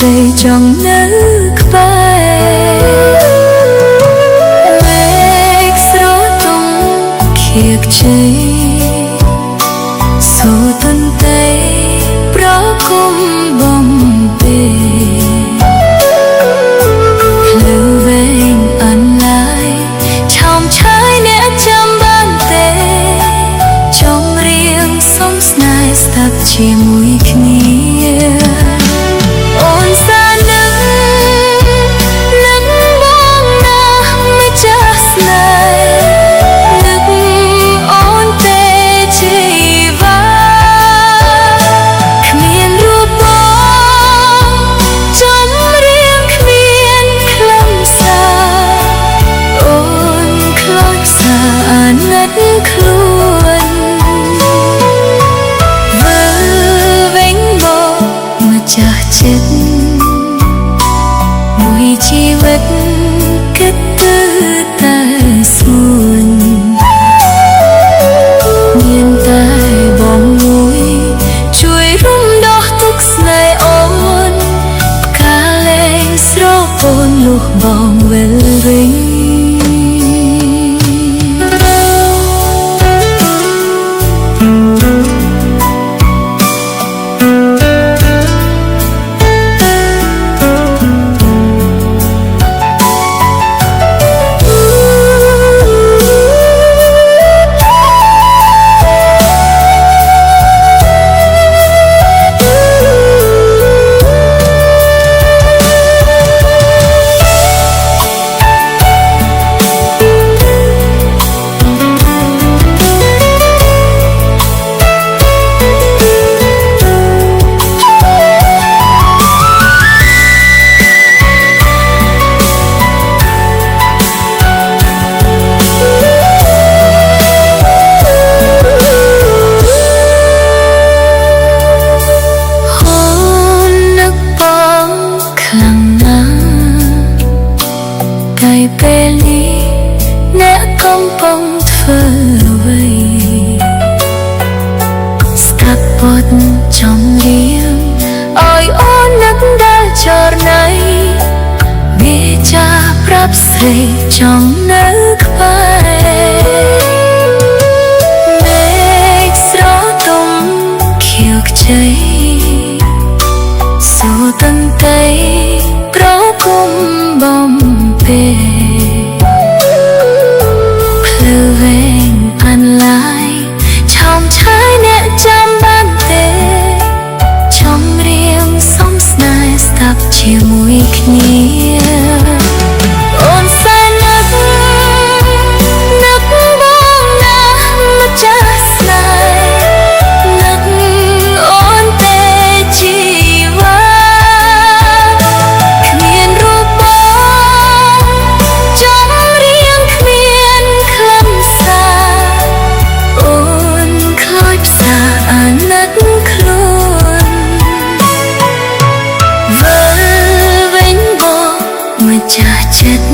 រីចង់នៅក្បែរមេឃស្រទង់ខៀកជ័យសូទន្ទេប្រគុំបំពេភ្លឺវែងអនឡាយឆោមឆាយអ្នកចាំបានទេចង់រៀងសុំស្នេហ៍ស្ដាប់ជាមួយគ្នាជីវិតគិតទៅតែស្ងួនមានតែបងមួយជួយរំដោះទុក្ខស្នេហ៍អូនកាលលែងស្រពោនលុះបងវិលវិញពេលនេះអ្នកកំពុងធ្វើអ្វីស្ដាប់បទចម្រៀងឲ្យអូននឹកដល់ចរណៃវាចាប្រាប់ស្រីចង់នៅក្បែរមេឃស្រទង់ខៀវខ្ចីសូទន្ទេប្រគុំបំពេភ្លឺវែងអនឡាយឆោមឆាយអ្នកចាំបានទេចង់រៀងសុំស្នេហ៍ស្ដាប់ជាមួយគ្នាអូនសែននឹកបងណាម្ចាស់ស្នេហ៍នឹកអូនទេជីវាគ្មានរូបបងចង់រៀងគ្មានខ្លឹមសារអូនខ្លោចផ្សាអាណិតខ្លួនវិលវិញមកម្ចាស់ចិត្ត